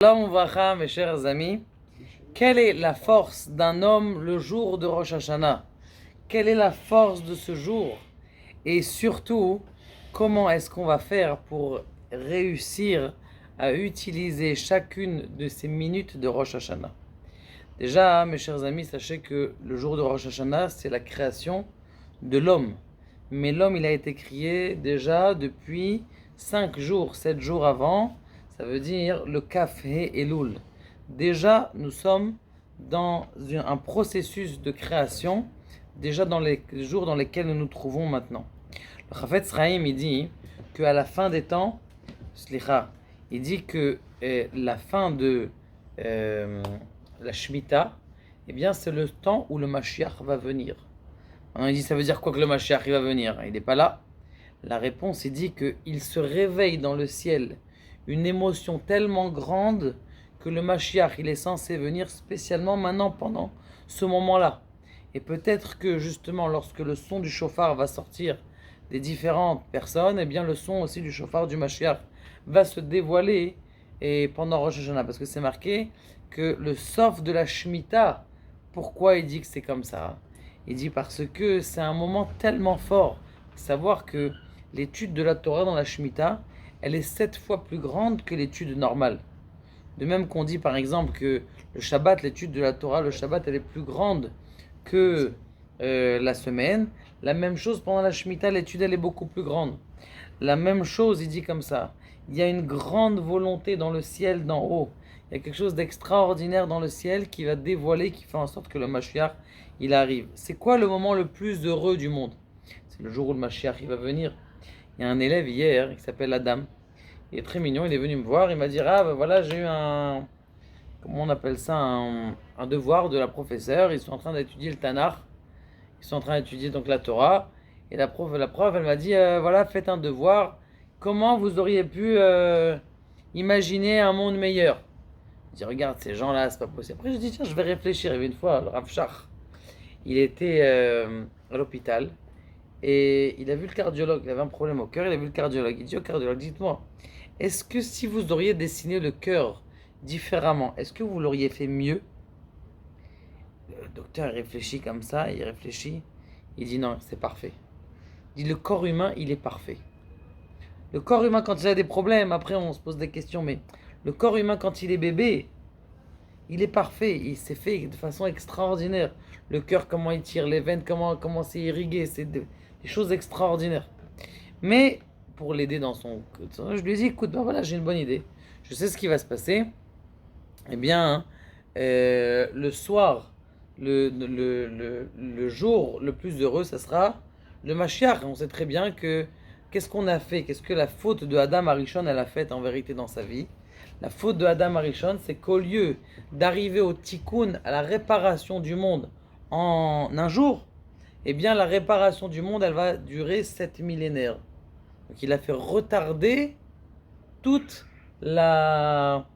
Shalom Vracha, mes chers amis, quelle est la force d'un homme le jour de Rosh Hashanah? Quelle est la force de ce jour? Et surtout, comment est-ce qu'on va faire pour réussir à utiliser chacune de ces minutes de Rosh Hashanah? Déjà, mes chers amis, sachez que le jour de Rosh Hashanah, c'est la création de l'homme. Mais l'homme, il a été créé déjà depuis 5 jours, 7 jours avant. Ça veut dire le Kaf He Elul. Déjà, nous sommes dans un processus de création, déjà dans les jours dans lesquels nous nous trouvons maintenant. Le Chafetz Chaim, il dit qu'à la fin des temps, il dit que la fin de la Shemitah, eh bien, c'est le temps où le Mashiach va venir. Alors, il dit, ça veut dire quoi que le Mashiach il va venir? Il n'est pas là. La réponse, il dit qu'il se réveille dans le ciel une émotion tellement grande que le Mashiach, il est censé venir spécialement maintenant pendant ce moment-là. Et peut-être que justement, lorsque le son du shofar va sortir des différentes personnes, eh bien le son aussi du shofar du Mashiach va se dévoiler et pendant Rosh Hashanah. Parce que c'est marqué que le sof de la Shemitah, pourquoi il dit que c'est comme ça? Il dit parce que c'est un moment tellement fort. Savoir que l'étude de la Torah dans la Shemitah, elle est 7 fois plus grande que l'étude normale. De même qu'on dit par exemple que le Shabbat, l'étude de la Torah, le Shabbat, elle est plus grande que la semaine. La même chose pendant la Shemitah, l'étude, elle est beaucoup plus grande. La même chose, il dit comme ça. Il y a une grande volonté dans le ciel d'en haut. Il y a quelque chose d'extraordinaire dans le ciel qui va dévoiler, qui fait en sorte que le Mashiach, il arrive. C'est quoi le moment le plus heureux du monde? C'est le jour où le Mashiach, il va venir. Il y a un élève hier, qui s'appelle Adam. Il est très mignon, il est venu me voir, il m'a dit, ah ben voilà, j'ai eu comment on appelle ça, un devoir de la professeure. Ils sont en train d'étudier le Tanakh. Ils sont en train d'étudier donc la Torah. Et la prof elle m'a dit, voilà, faites un devoir. Comment vous auriez pu imaginer un monde meilleur? Je dis, regarde, ces gens-là, c'est pas possible. Après, je dis, tiens, je vais réfléchir. Il y avait une fois, le Rav Shach, il était à l'hôpital et il a vu le cardiologue. Il avait un problème au cœur, il a vu le cardiologue. Il dit au cardiologue, dites-moi, est-ce que si vous auriez dessiné le cœur différemment, est-ce que vous l'auriez fait mieux? Le docteur réfléchit comme ça, il réfléchit. Il dit non, c'est parfait. Il dit le corps humain, il est parfait. Le corps humain, quand il a des problèmes, après on se pose des questions, mais le corps humain, quand il est bébé, il est parfait. Il s'est fait de façon extraordinaire. Le cœur, comment il tire, les veines, comment c'est irrigué, c'est des choses extraordinaires. Mais pour l'aider dans son... Je lui ai dit, écoute, ben voilà, j'ai une bonne idée. Je sais ce qui va se passer. Eh bien, le soir, le jour le plus heureux, ça sera le Mashiach. On sait très bien que qu'est-ce qu'on a fait, qu'est-ce que la faute de Adam Arishon elle a fait en vérité dans sa vie. La faute de Adam Arishon, c'est qu'au lieu d'arriver au tikkun, à la réparation du monde en un jour, eh bien la réparation du monde, elle va durer 7 millénaires. Donc il a fait retarder toute la,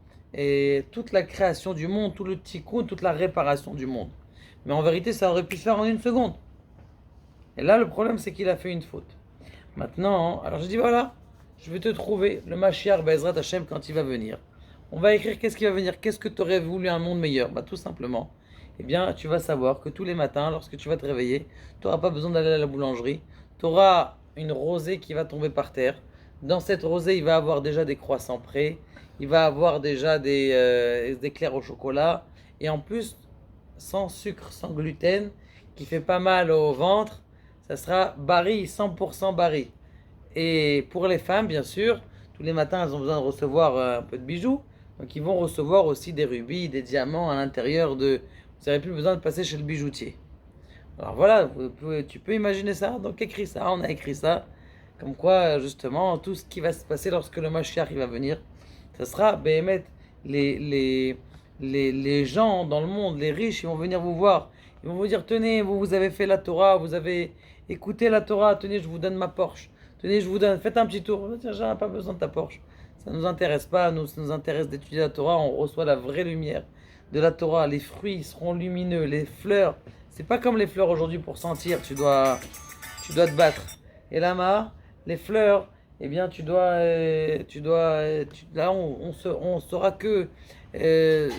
toute la création du monde, tout le tikkun, toute la réparation du monde. Mais en vérité, ça aurait pu se faire en une seconde. Et là, le problème, c'est qu'il a fait une faute. Maintenant, alors je dis voilà, je vais te trouver le Mashiach Be'ezrat Hashem quand il va venir. On va écrire qu'est-ce qui va venir, qu'est-ce que tu aurais voulu un monde meilleur? Bah tout simplement, eh bien tu vas savoir que tous les matins, lorsque tu vas te réveiller, tu n'auras pas besoin d'aller à la boulangerie, tu auras une rosée qui va tomber par terre. Dans cette rosée, il va avoir déjà des croissants prêts, il va avoir déjà des éclairs au chocolat, et en plus, sans sucre, sans gluten, qui fait pas mal au ventre, ça sera Barry, 100% Barry. Et pour les femmes, bien sûr, tous les matins, elles ont besoin de recevoir un peu de bijoux. Donc ils vont recevoir aussi des rubis, des diamants à l'intérieur de... Vous n'avez plus besoin de passer chez le bijoutier. Alors voilà, tu peux imaginer ça. Donc écris ça, on a écrit ça. Comme quoi, justement, tout ce qui va se passer lorsque le Mashiach il va venir, ça sera, Béhémet, les gens dans le monde, les riches, ils vont venir vous voir. Ils vont vous dire, tenez, vous avez fait la Torah, vous avez écouté la Torah, tenez, je vous donne ma Porsche. Tenez, je vous donne, faites un petit tour. Tiens, j'ai pas besoin de ta Porsche. Ça ne nous intéresse pas, nous, ça nous intéresse d'étudier la Torah, on reçoit la vraie lumière de la Torah. Les fruits seront lumineux, les fleurs, c'est pas comme les fleurs aujourd'hui pour sentir, tu dois te battre. Et là, les fleurs, eh bien là on saura que euh,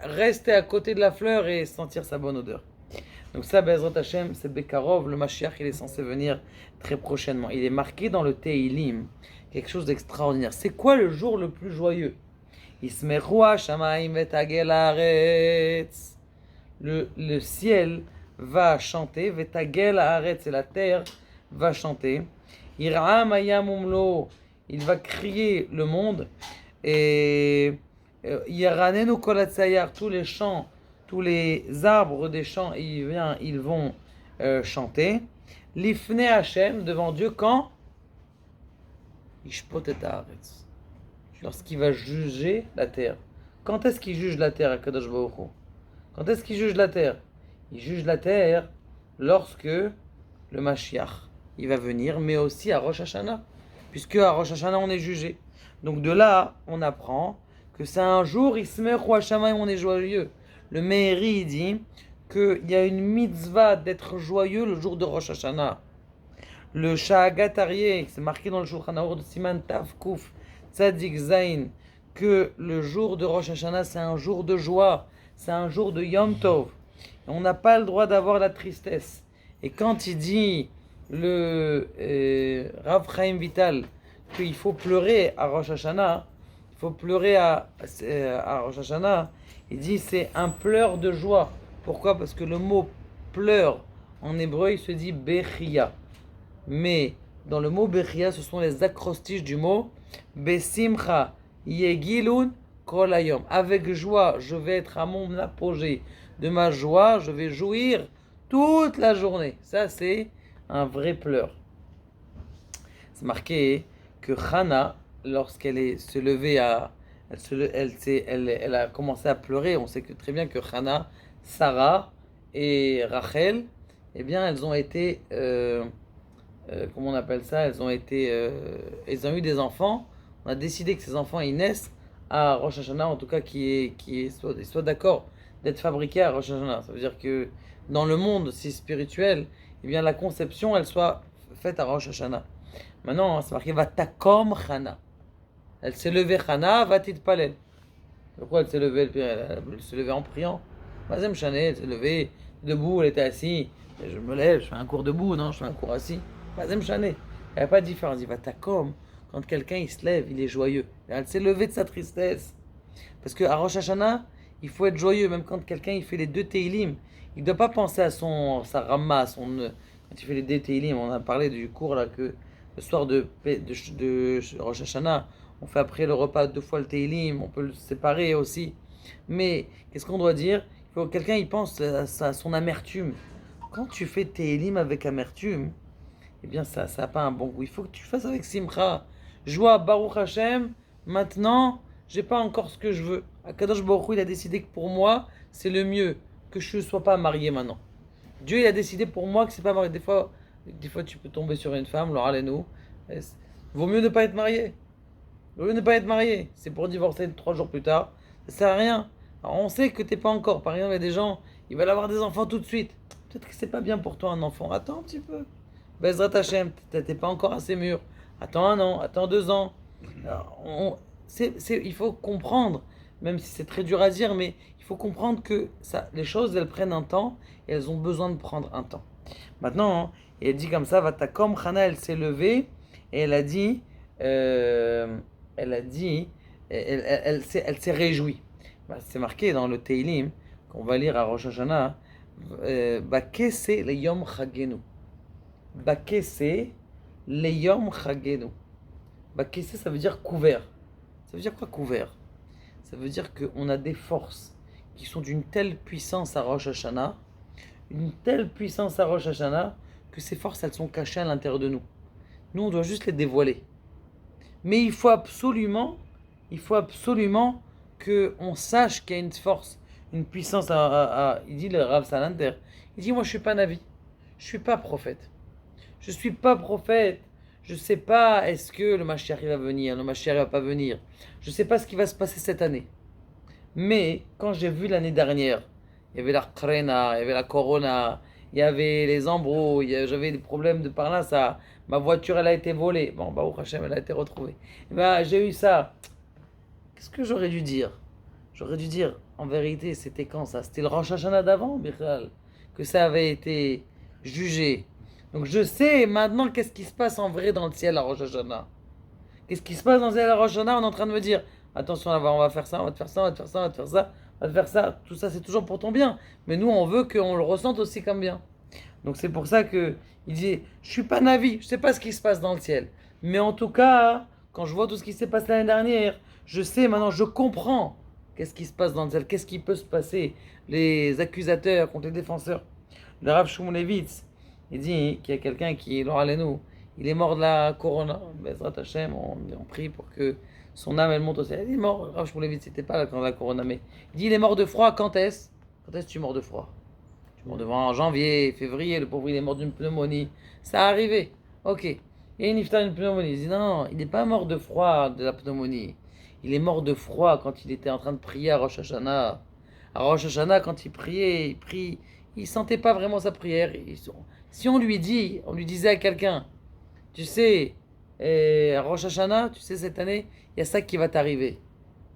rester à côté de la fleur et sentir sa bonne odeur. Donc ça, Bezrat Hashem, c'est Bekarov, le Mashiach, il est censé venir très prochainement. Il est marqué dans le Teilim, quelque chose d'extraordinaire. C'est quoi le jour le plus joyeux? Ismechu Hashamayim vetagel haaretz. Le ciel va chanter, vetagel haaretz, et la terre va chanter. Ira mayam umlo, il va crier le monde. Et Yaranenu kol hatzayar, tous les champs, tous les arbres des champs, ils vont chanter. Lifne Hashem, devant Dieu, quand? Ishpot et haaretz, lorsqu'il va juger la terre. Quand est-ce qu'il juge la terre, Akadosh Baruch Hu? Quand est-ce qu'il juge la terre? Il juge la terre lorsque le Mashiach, il va venir, mais aussi à Rosh Hashanah, puisque à Rosh Hashanah on est jugé. Donc de là, on apprend que c'est un jour, Ismechu Hashamayim, on est joyeux. Le Meiri dit qu'il y a une mitzvah d'être joyeux le jour de Rosh Hashanah. Le Shahagat Aryeh, c'est marqué dans le Shulchan Aruch de Siman Tav Kuf Tzadik Zain, que le jour de Rosh Hashanah c'est un jour de joie, c'est un jour de Yom Tov. Et on n'a pas le droit d'avoir la tristesse. Et quand il dit le Rav Chaim Vital qu'il faut pleurer à Rosh Hashanah, il faut pleurer à Rosh Hashanah, il dit c'est un pleur de joie. Pourquoi? Parce que le mot pleur en hébreu il se dit Bechia. Mais dans le mot Bechia, ce sont les acrostiches du mot Besimcha Yegilun Kol Hayom. Avec joie, je vais être à mon apogée de ma joie, je vais jouir toute la journée. Ça, c'est un vrai pleur. C'est marqué que Hana, lorsqu'elle est se levée elle a commencé à pleurer. On sait que très bien que Hana, Sarah et Rachel, eh bien, elles ont été comment on appelle ça? Elles ont eu des enfants. On a décidé que ces enfants ils naissent à Rosh Hashanah, en tout cas soit d'accord d'être fabriqués à Rosh Hashanah. Ça veut dire que dans le monde si spirituel, eh bien la conception elle soit faite à Rosh Hashanah. Maintenant, c'est marqué Vatakom Chana. Elle s'est levée Chana, Vatit Palel. Pourquoi elle s'est levée? Elle s'est levée en priant. Mazem Chané, elle s'est levée debout, elle était assise. Je me lève, je fais un cours debout, non, je fais un cours assis. Mazem Chané. Il n'y a pas de différence. Il va Takom. Quand quelqu'un il se lève, il est joyeux. Elle s'est levée de sa tristesse. Parce qu'à Rosh Hashanah, il faut être joyeux. Même quand quelqu'un il fait les deux Teilim, il ne doit pas penser à sa Ramma, quand il fait les deux Teilim. On a parlé du cours là que le soir de Rosh Hashanah, on fait après le repas 2 fois le Teilim, on peut le séparer aussi. Mais qu'est-ce qu'on doit dire? Il faut que quelqu'un il pense à son amertume. Quand tu fais Teilim avec amertume, eh bien ça n'a pas un bon goût. Il faut que tu fasses avec Simcha. Joie, Baruch Hashem, maintenant, j'ai pas encore ce que je veux. Akadosh Baruch Hu, il a décidé que pour moi, c'est le mieux, que je ne sois pas marié maintenant. Dieu, il a décidé pour moi que c'est pas marié. Des fois, tu peux tomber sur une femme, Laura Lenou. Vaut mieux ne pas être marié. Vaut mieux ne pas être marié. C'est pour divorcer 3 jours plus tard. Ça sert à rien. Alors, on sait que t'es pas encore. Par exemple, il y a des gens, ils veulent avoir des enfants tout de suite. Peut-être que c'est pas bien pour toi un enfant. Attends un petit peu. Bezrat Hashem, t'es pas encore assez mûr. Attends 1 an, attends 2 ans. Alors, il faut comprendre, même si c'est très dur à dire, mais il faut comprendre que les choses, elles prennent un temps et elles ont besoin de prendre un temps. Maintenant, elle dit comme ça, Vatakom Chana, elle s'est levée et elle s'est réjouie. C'est marqué dans le Teilim qu'on va lire à Rosh Hashanah, Bakese le Yom Chagenu. Bakese le Yom Chagenu. Bakese, ça veut dire couvert. Ça veut dire quoi couvert? Ça veut dire qu'on a des forces qui sont d'une telle puissance à Rosh Hashanah, une telle puissance à Rosh Hashanah, que ces forces, elles sont cachées à l'intérieur de nous. Nous, on doit juste les dévoiler. Mais il faut absolument qu'on sache qu'il y a une force, une puissance il dit le Rav Salanter, il dit moi je suis pas Navi, je suis pas prophète. Je suis pas prophète. Je sais pas est-ce que le Mashiach va venir, le Mashiach va pas venir. Je sais pas ce qui va se passer cette année. Mais quand j'ai vu l'année dernière, il y avait la Krena, il y avait la Corona, il y avait les embrouilles, j'avais des problèmes de par là, ça, Ma voiture, elle a été volée. Bon, bah, au Hachem, elle a été retrouvée. Bah, j'ai eu ça. Qu'est-ce que j'aurais dû dire? J'aurais dû dire, en vérité, c'était quand ça? C'était le Rosh Hashanah d'avant, Michal, que ça avait été jugé. Donc je sais maintenant qu'est-ce qui se passe en vrai dans le ciel à Rosh Hashanah. Qu'est-ce qui se passe dans le ciel à Rosh Hashanah? On est en train de me dire, attention, on va faire ça, on va te faire ça, on va te faire ça, on va te faire ça, on va te faire ça. Tout ça, c'est toujours pour ton bien. Mais nous, on veut qu'on le ressente aussi comme bien. Donc c'est pour ça que il dit, je suis pas navi, je sais pas ce qui se passe dans le ciel. Mais en tout cas, quand je vois tout ce qui s'est passé l'année dernière, je sais maintenant, je comprends qu'est-ce qui se passe dans le ciel, qu'est-ce qui peut se passer, les accusateurs contre les défenseurs. Le Rav Shmulevitz, il dit qu'il y a quelqu'un qui, nous, il est mort de la corona. Bezrat Hashem, on prie pour que son âme elle monte au ciel. Il est mort, Rav Shmulevitz, c'était pas là quand la corona, mais il dit il est mort de froid, quand est-ce? Quand est-ce que tu es mort de froid? Bon, devant en janvier, février, le pauvre il est mort d'une pneumonie. Ça a arrivé. Ok. Et il nifta une pneumonie. Il dit non, il n'est pas mort de froid de la pneumonie. Il est mort de froid quand il était en train de prier à Rosh Hashanah. À Rosh Hashanah, quand il priait, il prie. Il sentait pas vraiment sa prière. Si on lui dit, on lui disait à quelqu'un, tu sais, à Rosh Hashanah, tu sais, cette année, il y a ça qui va t'arriver.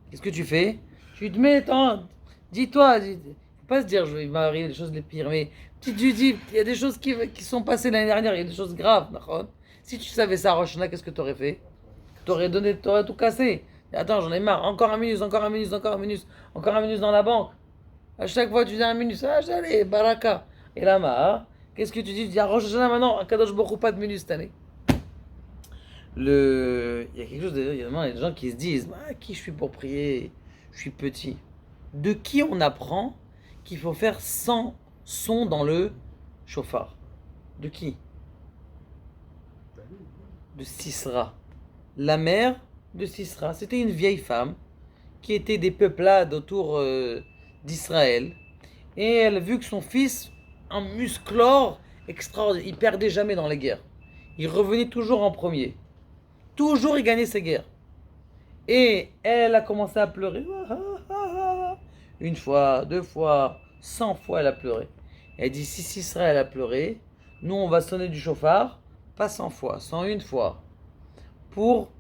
Qu'est-ce que tu fais? Tu te mets, attends, dis-toi, faut pas se dire, il va arriver des choses les pires, mais tu te dis, il y a des choses qui sont passées l'année dernière, il y a des choses graves, d'accord? Si tu savais ça à Rosh Hashanah, qu'est-ce que tu aurais fait? T'aurais tout cassé. Attends, j'en ai marre, encore un minus, encore un minus, encore un minus, encore un minus dans la banque. À chaque fois, tu dis un minus, ah, j'allais, baraka. Et là, qu'est-ce que tu dis? Tu dis à Rosh Hashanah maintenant, Kadosh Baruch Hu, pas de minus cette année. Il y a quelque chose, il y a des gens qui se disent, qui je suis pour prier? Je suis petit. De qui on apprend qu'il faut faire 100 sons dans le chauffard? De qui? De Sisra. La mère de Sisra, c'était une vieille femme qui était des peuplades autour d'Israël. Et elle a vu que son fils, un musclore extraordinaire, il perdait jamais dans les guerres. Il revenait toujours en premier. Toujours il gagnait ses guerres. Et elle a commencé à pleurer. Une fois, deux fois, 100 fois elle a pleuré. Elle dit si Sisra elle a pleuré, nous on va sonner du chauffard, pas 100 fois, 101 fois. Pour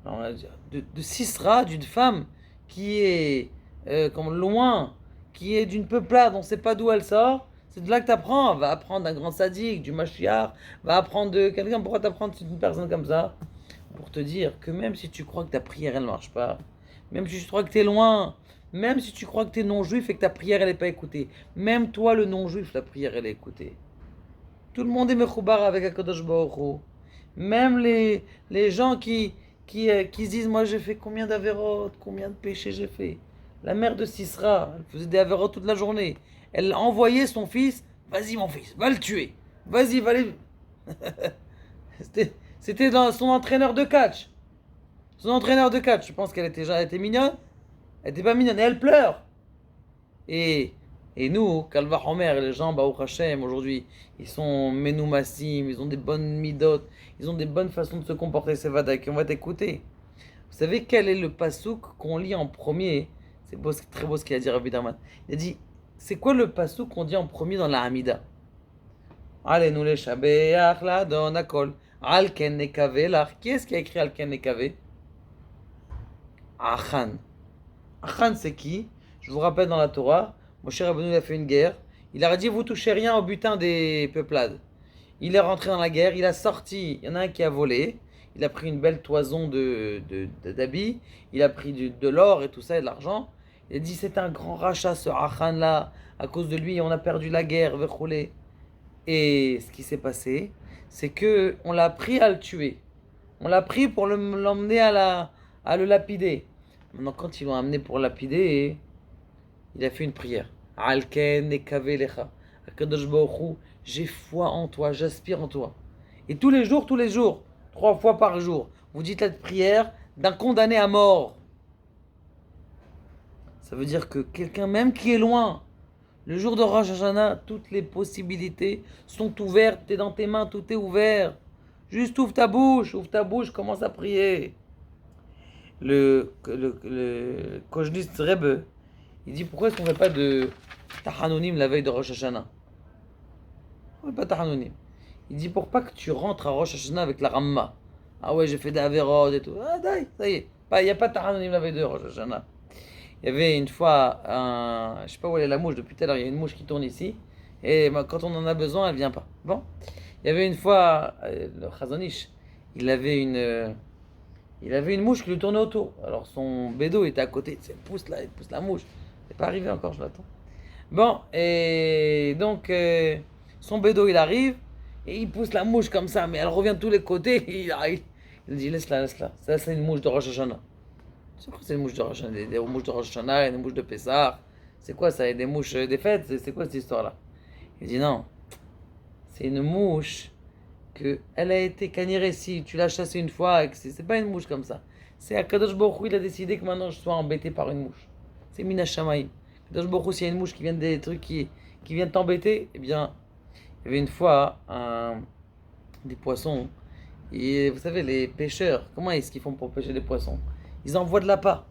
de Sisra, d'une femme qui est comme loin, qui est d'une peuplade, on ne sait pas d'où elle sort. C'est de là que tu apprends. Va apprendre d'un grand sadique, du Mashiach, va apprendre de quelqu'un. Pourquoi t'apprendre d'une personne comme ça? Pour te dire que même si tu crois que ta prière elle ne marche pas, même si tu crois que tu es loin, même si tu crois que tu es non-juif et que ta prière elle n'est pas écoutée, même toi le non-juif, la prière elle est écoutée. Tout le monde est mechoubar avec HaKadosh Baruch Hu. Même les gens qui se disent moi j'ai fait combien d'avérotes, combien de péchés j'ai fait. La mère de Sisra, elle faisait des avérotes toute la journée. Elle envoyait son fils, vas-y mon fils, va le tuer. Vas-y, va le... C'était dans son entraîneur de catch. Son entraîneur de catch, je pense qu'elle était mignonne. Elle était pas mignonne, et elle pleure. Et, et nous, Kalva Homer, les gens, Baruch Hashem, aujourd'hui, ils sont menoumassim, ils ont des bonnes midot, ils ont des bonnes façons de se comporter, c'est Vadak, on va t'écouter. Vous savez quel est le pasouk qu'on lit en premier? C'est beau, c'est très beau ce qu'il a dit Rabbi Darman. Il a dit, c'est quoi le pasouk qu'on dit en premier dans la Hamida? Allez, nous les shabeach la don akol. Alken nekave lach. Qui est-ce qui a écrit Alken nekave? Achan. Achan, c'est qui? Je vous rappelle dans la Torah, Moshe Rabbeinu il a fait une guerre. Il a dit, vous touchez rien au butin des peuplades. Il est rentré dans la guerre, il a sorti, il y en a un qui a volé. Il a pris une belle toison d'habits. Il a pris de l'or et tout ça, et de l'argent. Il a dit, c'est un grand rachat ce Achan là. À cause de lui, on a perdu la guerre, verroulé. Et ce qui s'est passé, c'est que on l'a pris à le tuer. On l'a pris pour l'emmener à le lapider. Maintenant, quand ils l'ont amené pour lapider, il a fait une prière. Alken nekave lecha. Akadosh Baruch Hu, j'ai foi en toi, j'aspire en toi. Et tous les jours, 3 fois par jour, vous dites cette prière d'un condamné à mort. Ça veut dire que quelqu'un même qui est loin, le jour de Rosh Hashanah, toutes les possibilités sont ouvertes, t'es dans tes mains, tout est ouvert. Juste ouvre ta bouche, commence à prier. Le Kojnitz Rebbe, il dit pourquoi est-ce qu'on ne fait pas de Tahanonim la veille de Rosh Hashanah? On ne fait pas Tahanonim. Il dit pour pas que tu rentres à Rosh Hashanah avec la Ramma. Ah ouais, j'ai fait des Averot et tout. Ah, d'ailleurs, ça y est. Il n'y a pas de Tahanonim la veille de Rosh Hashanah. Il y avait une fois, je sais pas où elle est la mouche, depuis tout à l'heure, il y a une mouche qui tourne ici. Et quand on en a besoin, elle vient pas. Bon. Il y avait une fois, le Chazon Ish, il avait une mouche qui lui tournait autour. Alors son bédo était à côté. Il pousse là, il pousse la mouche. C'est pas arrivé encore, je l'attends. Bon, et donc, son bédo, il arrive. Et il pousse la mouche comme ça, mais elle revient de tous les côtés. Il dit laisse-la, laisse-la. Ça, c'est une mouche de Rosh Hashanah. C'est quoi, c'est une mouche de Rosh Hashanah? Des mouches de Rosh Hashanah et des mouches de Pessah. C'est quoi ça? Et des mouches des fêtes? C'est quoi cette histoire-là? Il dit non. C'est une mouche que elle a été canirée. Si tu l'as chassée une fois, et que c'est pas une mouche comme ça. C'est Akadosh Baruch Hu, il a décidé que maintenant je sois embêté par une mouche. C'est Mina Shamaim. Akadosh Baruch Hu, s'il y a une mouche qui vient des trucs qui viennent t'embêter, eh bien, il y avait une fois des poissons. Et vous savez, les pêcheurs, comment est-ce qu'ils font pour pêcher des poissons? Ils envoient de l'appât.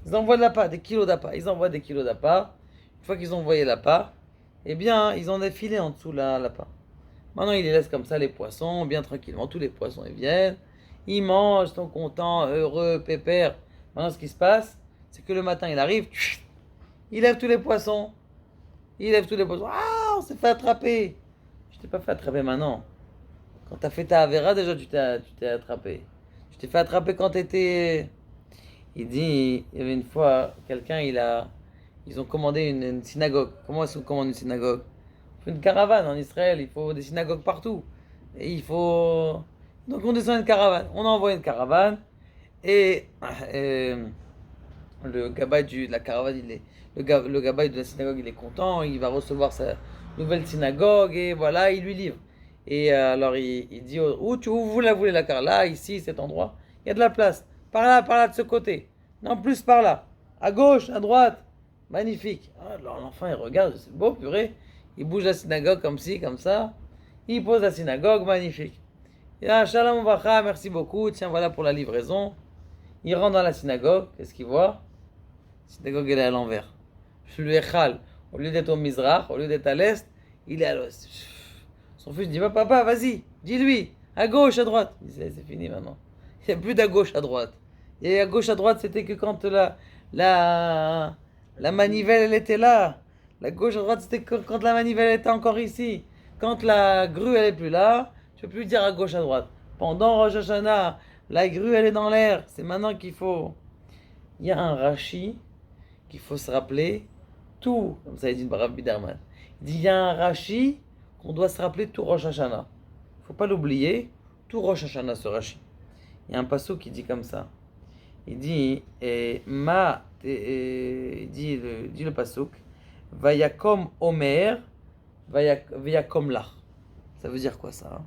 Ils envoient de l'appât, des kilos d'appât. Ils envoient des kilos d'appât. Une fois qu'ils ont envoyé l'appât, eh bien, ils ont des filets en dessous l'appât. Maintenant, ils les laissent comme ça, les poissons, bien tranquillement. Tous les poissons, ils viennent, ils mangent, sont contents, heureux, pépères. Maintenant, ce qui se passe, c'est que le matin, il arrive, il lève tous les poissons. Il lève tous les poissons. Ah, on s'est fait attraper. Je t'ai pas fait attraper maintenant. Quand t'as fait ta Avera, déjà, tu t'es attrapé. Je t'ai fait attraper quand t'étais... Il dit, il y avait une fois, ils ont commandé une synagogue. Comment est-ce qu'on commande une synagogue? On fait une caravane en Israël, il faut des synagogues partout. Et il faut... Donc on descend une caravane. On envoie une caravane. Et le gabaï de la caravane, le gabaï de la synagogue, il est content. Il va recevoir sa nouvelle synagogue. Et voilà, il lui livre. Et alors il dit, où vous la voulez la caravane? Là, ici, cet endroit. Il y a de la place. Par là, de ce côté. Non, plus par là. À gauche, à droite. Magnifique. Alors l'enfant, il regarde, c'est beau, purée. Il bouge la synagogue comme ci, comme ça. Il pose la synagogue, magnifique. Et là, Shalom Vacha, merci beaucoup. Tiens, voilà pour la livraison. Il rentre dans la synagogue. Qu'est-ce qu'il voit? La synagogue, elle est à l'envers. Le Echal, au lieu d'être au Mizrach, au lieu d'être à l'est, il est à l'ouest. Son fils dit, papa, vas-y, dis-lui, à gauche, à droite. Il dit, c'est fini maintenant. Il n'y a plus d'à gauche, à droite. Et à gauche, à droite, c'était que quand la manivelle, elle était là. La gauche, à droite, c'était quand la manivelle était encore ici. Quand la grue, elle est plus là, tu peux plus dire à gauche, à droite. Pendant Rosh Hashanah, la grue, elle est dans l'air. C'est maintenant qu'il faut... Il y a un Rashi qu'il faut se rappeler tout, comme ça il dit Barav Biderman. Il dit, il y a un Rashi qu'on doit se rappeler tout Rosh Hashanah. Il ne faut pas l'oublier, tout Rosh Hashanah, ce Rashi. Il y a un passage qui dit comme ça. Il dit, il dit le pasuk, Vayakom Omer, Vayakom Lach. Ça veut dire quoi ça?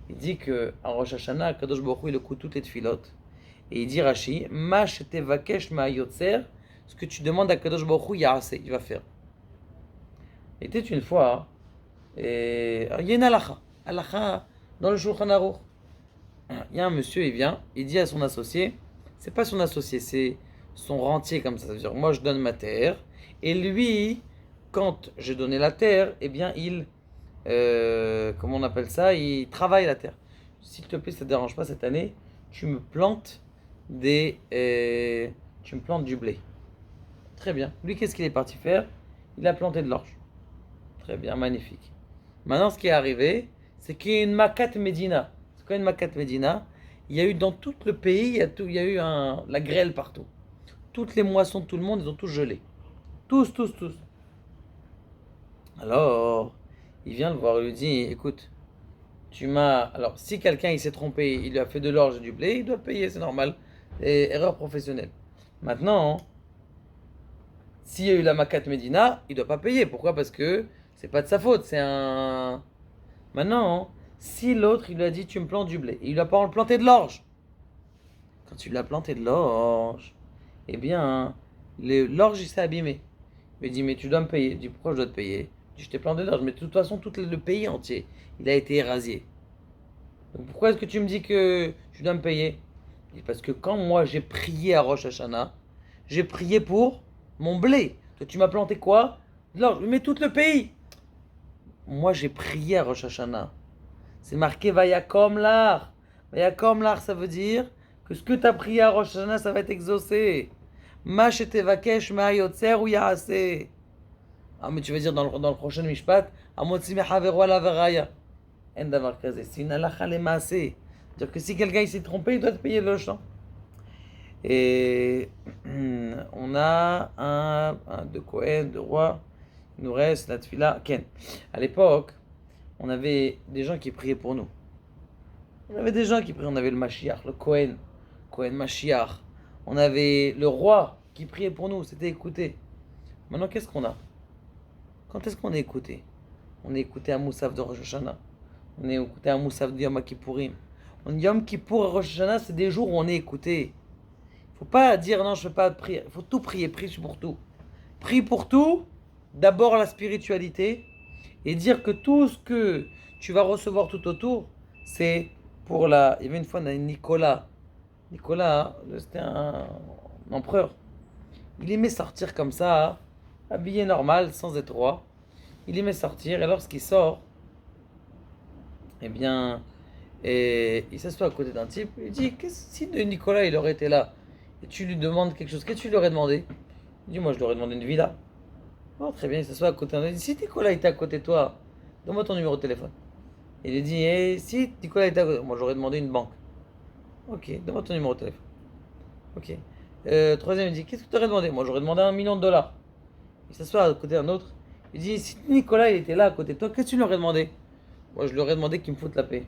Il dit que en Rosh Hashanah, Kadosh Baruch Hu, il écoute toutes les tfilotes. Et il dit Rashi, Ma shetevakesh ma yotzer, ce que tu demandes à Kadosh Baruch Hu, il va faire. Il était une fois, et il y a une halakha dans le Shulchan Aruch. Il y a un monsieur, il vient, il dit à son associé, c'est pas son associé, c'est son rentier comme ça. Ça veut dire, moi je donne ma terre, et lui, quand j'ai donné la terre, eh bien il, comment on appelle ça, il travaille la terre. S'il te plaît, ça te dérange pas cette année, tu me plantes du blé. Très bien. Lui, qu'est-ce qu'il est parti faire? Il a planté de l'orge. Très bien, magnifique. Maintenant, ce qui est arrivé, c'est qu'il y a une Makat Medina. C'est quoi une Makat Medina? Il y a eu dans tout le pays, il y a eu la grêle partout. Toutes les moissons de tout le monde, ils ont tous gelé. Tous. Alors, il vient le voir, il lui dit, écoute, alors, si quelqu'un il s'est trompé, il lui a fait de l'orge et du blé, il doit payer, c'est normal. C'est erreur professionnelle. Maintenant, s'il y a eu la Makat Medina, il ne doit pas payer. Pourquoi? Parce que c'est pas de sa faute, c'est un... Maintenant, si l'autre, il lui a dit, tu me plantes du blé, et il lui a pas planté de l'orge. Quand tu lui as planté de l'orge, eh bien, l'orge, il s'est abîmé. Il lui dit, mais tu dois me payer. Il dit, pourquoi je dois te payer? Il dit, je t'ai planté de l'orge, mais de toute façon, tout le pays entier, il a été érasé. Donc pourquoi est-ce que tu me dis que tu dois me payer? Il dit, parce que quand moi, j'ai prié à Rosh Hashanah, j'ai prié pour mon blé. Toi, tu m'as planté quoi? De l'orge. Mais tout le pays. moi j'ai prié à Rosh Hashanah. C'est marqué Vayakom Lach. Vayakom Lach, ça veut dire que ce que tu as prié à Rosh Hashanah, ça va être exaucé. Ma shetevakesh ma yotzer ou yaase. Ah, mais tu veux dire dans le prochain Mishpat, Amotzi mechaveru ala veraya. En davar kaze. C'est une halacha lemaase. C'est-à-dire que si quelqu'un s'est trompé, il doit te payer le champ. Et on a un de Cohen, de roi. Il nous reste la tefila Ken. À l'époque, on avait des gens qui priaient pour nous. On avait des gens qui priaient. On avait le Mashiach, le Cohen, Cohen Mashiach. On avait le roi qui priait pour nous. C'était écouté. Maintenant, qu'est-ce qu'on a? Quand est-ce qu'on est écouté? On est écouté à Moussaf de Rosh Hashanah. On est écouté à Moussaf de Yom Kippourim. Yom Kippour et Rosh Hashanah, c'est des jours où on est écouté. Il ne faut pas dire non, je ne fais pas de prière. Il faut tout prier, prie pour tout. Prie pour tout, d'abord la spiritualité, et dire que tout ce que tu vas recevoir tout autour, c'est pour la... Il y avait une fois Nicolas. Nicolas, c'était un empereur. Il aimait sortir comme ça, habillé normal, sans être roi. Il aimait sortir, et lorsqu'il sort, eh bien, il s'assoit à côté d'un type, il dit, si Nicolas il aurait été là, et tu lui demandes quelque chose, qu'est-ce que tu lui aurais demandé? Il dit, moi je lui aurais demandé une villa. Oh, très bien, il s'assoit à côté d'un type, si Nicolas était à côté de toi, donne-moi ton numéro de téléphone. Il lui dit, si Nicolas était à côté, moi j'aurais demandé une banque. Ok, donne-moi ton numéro de téléphone. Ok. Troisième, il dit, qu'est-ce que tu aurais demandé? Moi j'aurais demandé $1 million. Il s'assoit à côté d'un autre, il dit, si Nicolas il était là à côté de toi, qu'est-ce que tu lui aurais demandé? Moi je lui aurais demandé qu'il me foute la paix.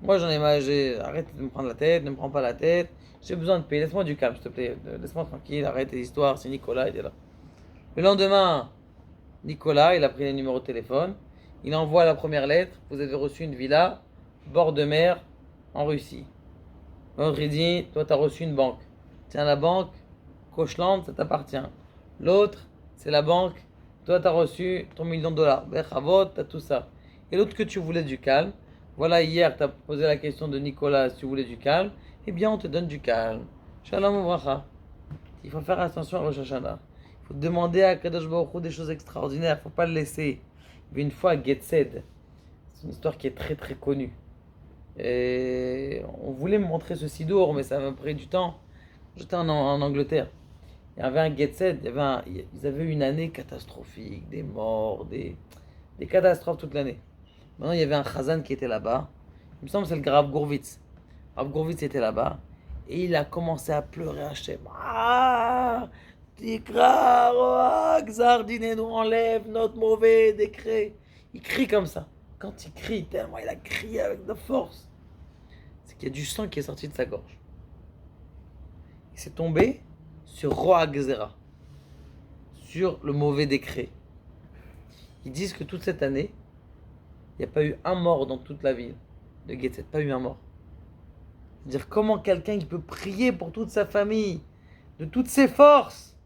Moi j'en ai marre, arrête de me prendre la tête, ne me prends pas la tête. J'ai besoin de paix, laisse-moi du calme s'il te plaît. Laisse-moi tranquille, arrête tes histoires, c'est Nicolas, il est là. Le lendemain, Nicolas, il a pris les numéros de téléphone. Il envoie la première lettre, vous avez reçu une villa, bord de mer, en Russie. L'autre il dit, toi tu as reçu une banque. Tiens la banque, Kochland, ça t'appartient. L'autre, c'est la banque, toi tu as reçu ton $1 million. Bechavot, tu as tout ça. Et l'autre que tu voulais du calme. Voilà, hier, tu as posé la question de Nicolas si tu voulais du calme. Eh bien, on te donne du calme. Shalom Ouvracha. Il faut faire attention à Rosh Hashanah. Il faut demander à Kadosh Baruch Hu des choses extraordinaires. Il ne faut pas le laisser. Il y avait une fois à Getsed. C'est une histoire qui est très très connue. Et on voulait me montrer ce sidour, mais ça m'a pris du temps. J'étais en Angleterre. Il y avait un Getsed. Ils avaient eu une année catastrophique. Des morts, des catastrophes toute l'année. Maintenant, il y avait un Chazan qui était là-bas. Il me semble que c'est le Rav Gurvitz. Rav Gurvitz était là-bas. Et il a commencé à pleurer à Hachem. Ah, Tikra, Xardine nous enlève notre mauvais décret. Il crie comme ça. Quand il crie, tellement il a crié avec de force, c'est qu'il y a du sang qui est sorti de sa gorge. Il s'est tombé sur Roa Gzera, sur le mauvais décret. Ils disent que toute cette année, il n'y a pas eu un mort dans toute la ville de Getsed, pas eu un mort. C'est-à-dire comment quelqu'un qui peut prier pour toute sa famille, de toutes ses forces,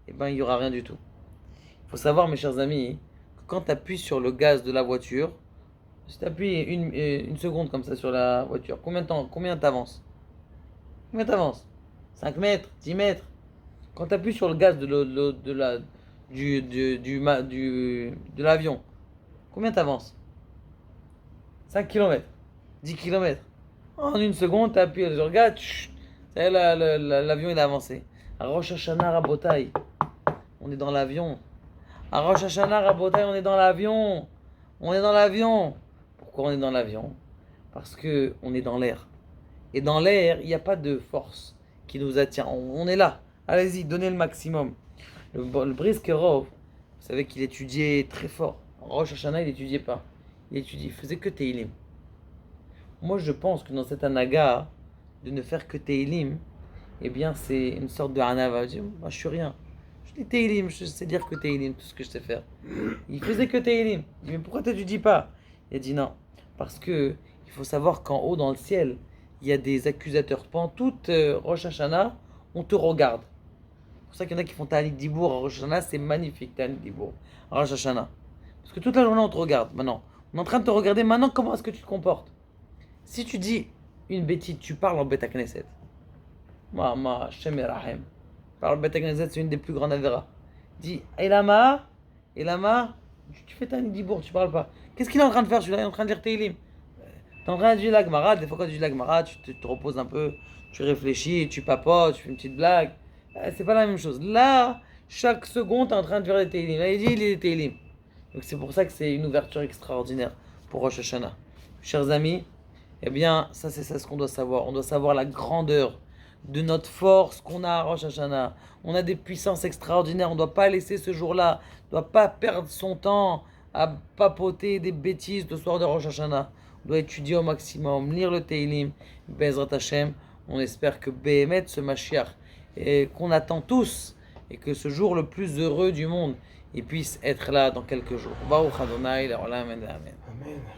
eh bien il n'y aura rien du tout. Il faut savoir mes chers amis, que quand tu appuies sur le gaz de la voiture, si tu appuies une seconde comme ça sur la voiture, combien t'avances? Combien t'avances? 5 mètres, 10 mètres. Quand tu appuies sur le gaz de l'avion, combien t'avances? 5 km, 10 km. En une seconde, tu appuies sur le gaz, l'avion il a avancé. À Rosh Hashanah Rabotai, on est dans l'avion. À Rosh Hashanah Rabotai, on est dans l'avion. On est dans l'avion. Pourquoi on est dans l'avion? Parce que on est dans l'air. Et dans l'air, il n'y a pas de force qui nous attire. On est là. Allez-y, donnez le maximum. Le Briskerov, vous savez qu'il étudiait très fort. En Rosh Hashanah, il n'étudiait pas. Il faisait que Teilim. Moi, je pense que dans cette anaga, de ne faire que Teilim, eh bien, c'est une sorte de hanava. Moi, je suis rien. Je dis Teilim, je sais dire que Teilim, tout ce que je sais faire. Il faisait que Teilim. Il dit, mais pourquoi tu ne dis pas? Il a dit non. Parce que il faut savoir qu'en haut, dans le ciel, il y a des accusateurs. Pendant toute Rosh Hashanah, on te regarde. C'est pour ça qu'il y en a qui font Ta'anit Dibour à Rosh Hashanah, c'est magnifique, Ta'anit Dibour à Rosh Hashanah. Parce que toute la journée, on te regarde. Maintenant, on est en train de te regarder. Maintenant, comment est-ce que tu te comportes? Si tu dis une bêtise, tu parles en Beta Knesset. Ma Shem Rahem. Parle en Beta Knesset, c'est une des plus grandes avéras. Dis, Elama, Tu fais ta Nidibour, tu parles pas. Qu'est-ce qu'il est en train de faire celui-là? Il est en train de lire Teilim. Tu es en train de dire la Gemara. Des fois, quand tu dis la Gemara, tu te reposes un peu, tu réfléchis, tu papotes, tu fais une petite blague. C'est pas la même chose. Là, chaque seconde, tu es en train de faire des Teilim. Là, il dit, il est des Teilim. Donc, c'est pour ça que c'est une ouverture extraordinaire pour Rosh Hashanah. Chers amis, eh bien, ça, c'est ça ce qu'on doit savoir. On doit savoir la grandeur de notre force qu'on a à Rosh Hashanah. On a des puissances extraordinaires. On ne doit pas laisser ce jour-là. On ne doit pas perdre son temps à papoter des bêtises le soir de Rosh Hashanah. On doit étudier au maximum, lire le Teilim, Bezrat Hashem. On espère que Béhémet, ce Mashiach, qu'on attend tous, et que ce jour le plus heureux du monde, il puisse être là dans quelques jours. Baruch Adonai, Amen.